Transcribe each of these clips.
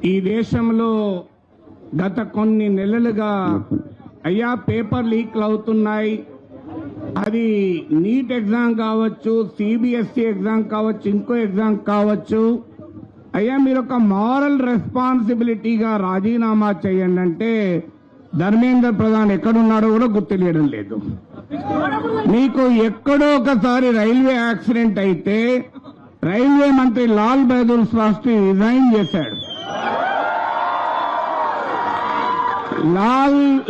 ఈ దేశంలో గత కొన్ని నెలలుగా అయ్యా పేపర్ లీక్లు అవుతున్నాయి. అది నీట్ ఎగ్జామ్ కావచ్చు, సిబిఎస్ఈ ఎగ్జామ్ కావచ్చు, ఇంకో ఎగ్జామ్ కావచ్చు. అయ్యా మీరు ఒక మారల్ రెస్పాన్సిబిలిటీగా రాజీనామా చేయండి అంటే ధర్మేంద్ర ప్రధాన్ ఎక్కడున్నాడో కూడా గుర్తులేయడం లేదు. మీకు ఎక్కడో ఒకసారి రైల్వే యాక్సిడెంట్ అయితే రైల్వే మంత్రి లాల్ బహదూర్ శాస్త్రి రిజైన్ చేశాడు.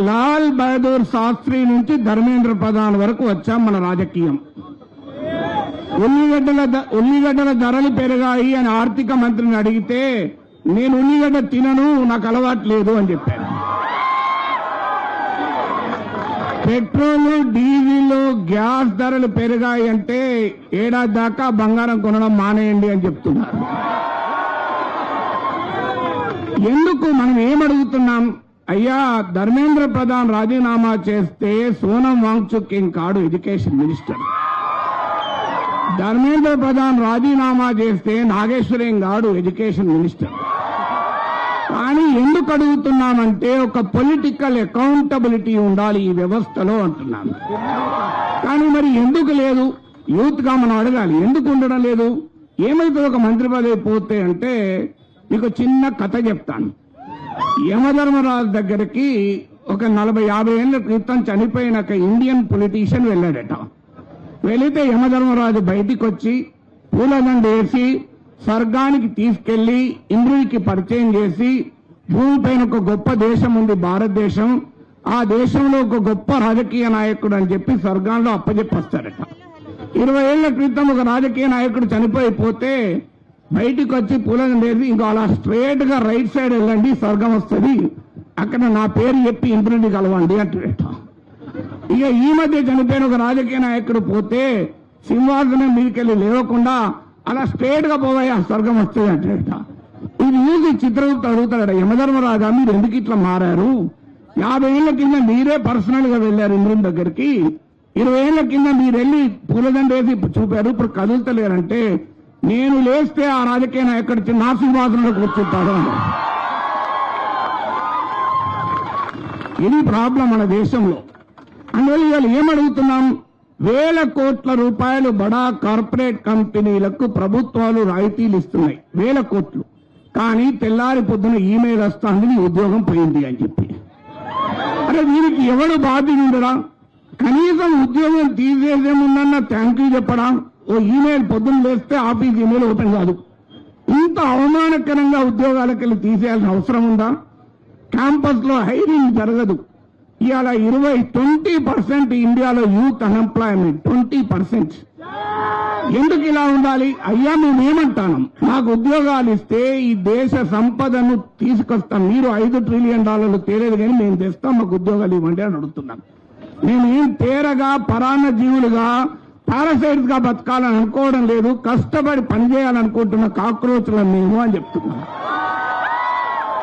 లాల్ బహదూర్ శాస్త్రి నుంచి ధర్మేంద్ర ప్రధాన్ వరకు వచ్చాం మన రాజకీయం. ఉల్లిగడ్డల ధరలు పెరిగాయి అని ఆర్థిక మంత్రిని అడిగితే నేను ఉల్లిగడ్డ తినను, నాకు అలవాటు లేదు అని చెప్పాను. పెట్రోల్, డీజిల్, గ్యాస్ ధరలు పెరిగాయి అంటే ఏడాది దాకా బంగారం కొనడం మానేయండి అని చెప్తున్నారు. ఎందుకు మనం ఏమడుగుతున్నాం? అయ్యా ధర్మేంద్ర ప్రధాన్ రాజీనామా చేస్తే సోనం వాంగ్చుక్ ఏం కాడు ఎడ్యుకేషన్ మినిస్టర్. ధర్మేంద్ర ప్రధాన్ రాజీనామా చేస్తే నాగేశ్వరేం కాడు ఎడ్యుకేషన్ మినిస్టర్. కానీ ఎందుకు అడుగుతున్నామంటే ఒక పొలిటికల్ అకౌంటబిలిటీ ఉండాలి ఈ వ్యవస్థలో అంటున్నాను. కానీ మరి ఎందుకు లేదు? యూత్ గా మనం అడగాలి, ఎందుకు ఉండడం లేదు? ఏమైతే ఒక మంత్రి పదవి పోతే అంటే మీకు చిన్న కథ చెప్తాను. యమధర్మరాజు దగ్గరికి ఒక 40-50 ఏళ్ల క్రితం చనిపోయిన ఒక ఇండియన్ పొలిటీషియన్ వెళ్ళాడట. వెళితే యమధర్మరాజు బయటికి వచ్చి పూలదండ వేసి స్వర్గానికి తీసుకెళ్లి ఇంద్రుడికి పరిచయం చేసి, భూమిపైన ఒక గొప్ప దేశం ఉంది భారతదేశం, ఆ దేశంలో ఒక గొప్ప రాజకీయ నాయకుడు అని చెప్పి స్వర్గాల్లో అప్పచెప్పొస్తాడట. 20 ఏళ్ల క్రితం ఒక రాజకీయ నాయకుడు చనిపోయిపోతే బయటికి వచ్చి పూలదండ వేసి ఇంకో అలా స్ట్రేట్ గా రైట్ సైడ్ వెళ్ళండి స్వర్గం వస్తుంది, అక్కడ నా పేరు చెప్పి ఇంద్రుడిని కలవండి అంటాడట. ఇక ఈ మధ్య చనిపోయిన ఒక రాజకీయ నాయకుడు పోతే సింహాసనం మీదకెళ్ళి లేవకుండా అలా స్ట్రేట్ గా పోవయ్యా స్వర్గం వస్తుంది అంటాడట. ఇది చూసి చిత్రగుప్త అడుగుతాడట, యమధర్మరాజా మీరు ఎందుకు ఇట్లా మారారు? 50 ఏళ్ల కింద మీరే పర్సనల్ గా వెళ్లారు ఇంద్రుని దగ్గరికి, 20 ఏళ్ల కింద మీరు వెళ్ళి పూలదండ వేసి చూపారు, ఇప్పుడు కదులుతలేరంటే నేను లేస్తే ఆ రాజకీయ నాయకుడు నా సింహాసనంలో కూర్చుంటాడు. ఇది ప్రాబ్లం మన దేశంలో. అందువల్ల ఇవాళ ఏమడుగుతున్నాం? 1000 కోట్ల రూపాయలు బడా కార్పొరేట్ కంపెనీలకు ప్రభుత్వాలు రాయితీలు ఇస్తున్నాయి, 1000 కోట్లు. కానీ తెల్లారి పొద్దున ఈమెయిల్ వస్తుంది నీ ఉద్యోగం పోయింది అని చెప్పి. అరే వీరికి ఎవడు బాధ్యుడురా? కనీసం ఉద్యోగం తీసేసేముందన్న థ్యాంక్ యూ చెప్పడా? ఓ ఈమెయిల్ పొద్దున వేస్తే ఆఫీస్ ఈమెయిల్ ఓపెన్ కాదు. ఇంత అవమానకరంగా ఉద్యోగాలకు వెళ్ళి తీసేయాల్సిన అవసరం ఉందా? క్యాంపస్ లో హైరింగ్ జరగదు. ఇవాళ 20% ఇండియాలో యూత్ అన్ఎంప్లాయ్మెంట్ 20%. ఎందుకు ఇలా ఉండాలి? అయ్యా మేమేమంటాను, మాకు ఉద్యోగాలు ఇస్తే ఈ దేశ సంపదను తీసుకొస్తాం. మీరు $5 ట్రిలియన్ తేలేదు కానీ మేము తెస్తాం, మాకు ఉద్యోగాలు ఇవ్వండి అని అడుగుతున్నాం. మేమేం తేరగా పరాన్న జీవులుగా పారాసైట్స్ గా బతకాలని అనుకోవడం లేదు, కష్టపడి పనిచేయాలనుకుంటున్న కాక్రోచ్లను మేము అని చెప్తున్నాం.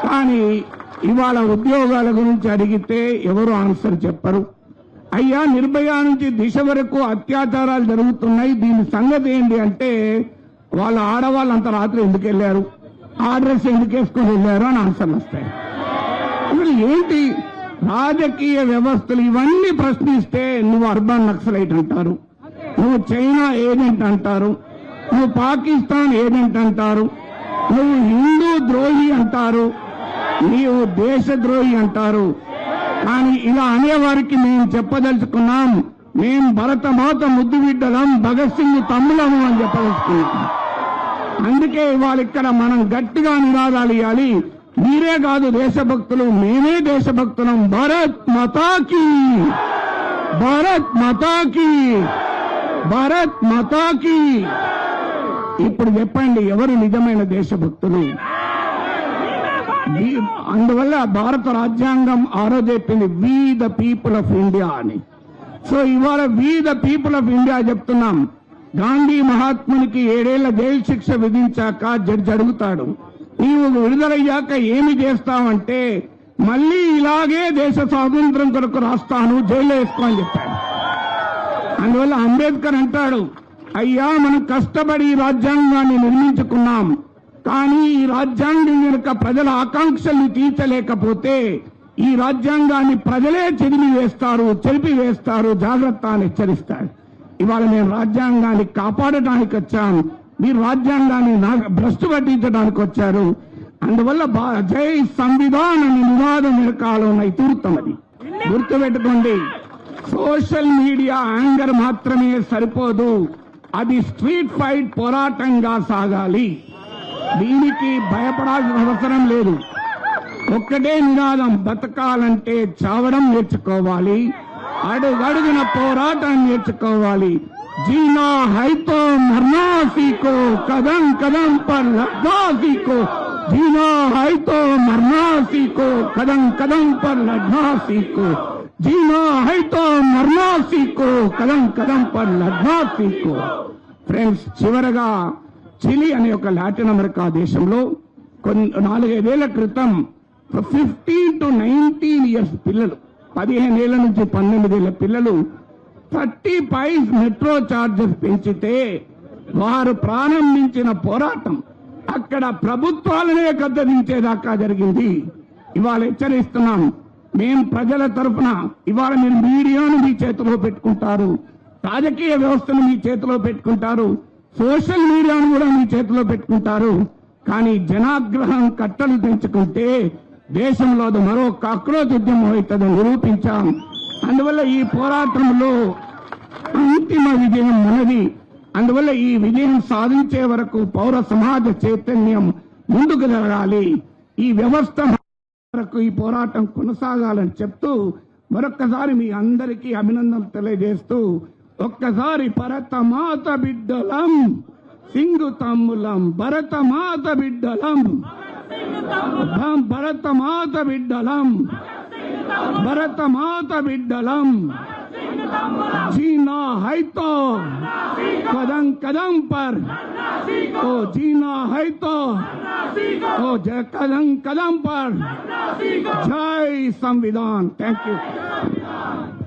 కానీ ఇవాళ ఉద్యోగాల గురించి అడిగితే ఎవరు ఆన్సర్ చెప్పరు. అయ్యా నిర్భయ నుంచి దిశ వరకు అత్యాచారాలు జరుగుతున్నాయి, దీని సంగతి ఏంటి అంటే వాళ్ళ ఆడవాళ్ళు అంత రాత్రి ఎందుకు వెళ్లారు, ఆ డ్రెస్ ఎందుకు వేసుకుని వెళ్లారు అని ఆన్సర్లు వస్తాయి. ఇప్పుడు ఏంటి రాజకీయ వ్యవస్థలు ఇవన్నీ ప్రశ్నిస్తే నువ్వు అర్బన్ నక్సలైట్ అంటారు, నువ్వు చైనా ఏజెంట్ అంటారు, నువ్వు పాకిస్తాన్ ఏజెంట్ అంటారు, నువ్వు హిందూ ద్రోహి అంటారు, నీవు దేశద్రోహి అంటారు. కానీ ఇలా అనేవారికి మేము చెప్పదలుచుకున్నాం, మేం భరతమాత ముద్దు బిడ్డలం, భగత్ సింగ్ తమ్ములము అని చెప్పదలుచుకున్నాం. అందుకే ఇవాళ ఇక్కడ మనం గట్టిగా నినాదాలు ఇవ్వాలి. మీరే కాదు దేశభక్తులు, మేమే దేశభక్తులం. భారత్ మాతాకి, భారత్ మాతాకి, భారత్ మాతాకి. ఇప్పుడు చెప్పండి ఎవరు నిజమైన దేశభక్తులు? అందువల్ల భారత రాజ్యాంగం ఆ రోజు చెప్పింది we the people of India అని. సో ఇవాళ we the people of India చెప్తున్నాం. గాంధీ మహాత్మునికి 7 ఏళ్ల జైలు శిక్ష విధించాక జడ్జి అడుగుతాడు, నీవు విడుదలయ్యాక ఏమి చేస్తావంటే మళ్లీ ఇలాగే దేశ స్వాతంత్రం కొరకు రాస్తాను, జైల్లో వేసుకో అని చెప్పాడు. అందువల్ల అంబేద్కర్ అంటాడు, అయ్యా మనం కష్టపడి రాజ్యాంగాన్ని నిర్మించుకున్నాం, కానీ ఈ రాజ్యాంగం వెనుక ప్రజల ఆకాంక్షల్ని తీర్చలేకపోతే ఈ రాజ్యాంగాన్ని ప్రజలే చెరిపివేస్తారు, జాగ్రత్త అని హెచ్చరిస్తారు. ఇవాళ మేము రాజ్యాంగాన్ని కాపాడటానికి వచ్చాం, మీరు రాజ్యాంగాన్ని భ్రష్టు పట్టించడానికి వచ్చారు. అందువల్ల జై సంవిధాన్ అనే నినాదం వెనకాల ఉన్న ఇతివృత్తం అది గుర్తుపెట్టుకోండి. సోషల్ మీడియా యాంగర్ మాత్రమే సరిపోదు, అది స్ట్రీట్ ఫైట్ పోరాటంగా సాగాలి. దీనికి భయపడాల్సిన అవసరం లేదు. ఒక్కటే నినాదం, బతకాలంటే చావడం నేర్చుకోవాలి, అడుగడుగున పోరాటం నేర్చుకోవాలి. జీనా హైతో మర్నా సీకో, కదం కదం పర్ లడ్నా సీకో. జీనా హైతో మర్నా సీకో, కదం కదం పర్ లడ్నా సీకో. జీనా హైతో మర్నా సీకో, కదం కదం పర్ లడ్నా సీకో. ఫ్రెండ్స్, చివరగా చిలీ అనే ఒక లాటిన్ అమెరికా దేశంలో 4-5 ఏళ్ల క్రితం 15 to 19 ఇయర్స్ పిల్లలు, 15 ఏళ్ల నుంచి 18 ఏళ్ల పిల్లలు 30 పైస్ మెట్రో ఛార్జెస్ పెంచితే వారు ప్రారంభించిన పోరాటం అక్కడ ప్రభుత్వాలనే గద్దదించేదాకా జరిగింది. ఇవాళ హెచ్చరిస్తున్నాం, మేం ప్రజల తరఫున ఇవాళ మీరు మీడియాను మీ చేతిలో పెట్టుకుంటారు, రాజకీయ వ్యవస్థను మీ చేతిలో పెట్టుకుంటారు, సోషల్ మీడియాను కూడా మీ చేతిలో పెట్టుకుంటారు. కానీ జనాగ్రహం కట్టలు తెంచుకుంటే దేశంలో మరో కాక్రోచ్ ఉద్యమం అవుతుందని నిరూపించాం. అందువల్ల ఈ పోరాటంలో అంతిమ విజయం మనది. అందువల్ల ఈ విజయం సాధించే వరకు పౌర సమాజ చైతన్యం ముందుకు జరగాలి. ఈ వ్యవస్థ వరకు ఈ పోరాటం కొనసాగాలని చెప్తూ మరొక్కసారి మీ అందరికీ అభినందనలు తెలియజేస్తూ ఒక్కసారి భరతమాత బిడ్డలం, సింగు తమ్ములం, భరతమాత బిడ్డలం, భరతమాత బిడ్డలం, భరతమాత బిడ్డలం. जीना है तो कदम कदम पर, ओ जीना है तो ओ कदम कदम पर. जय संविधान. Thank you.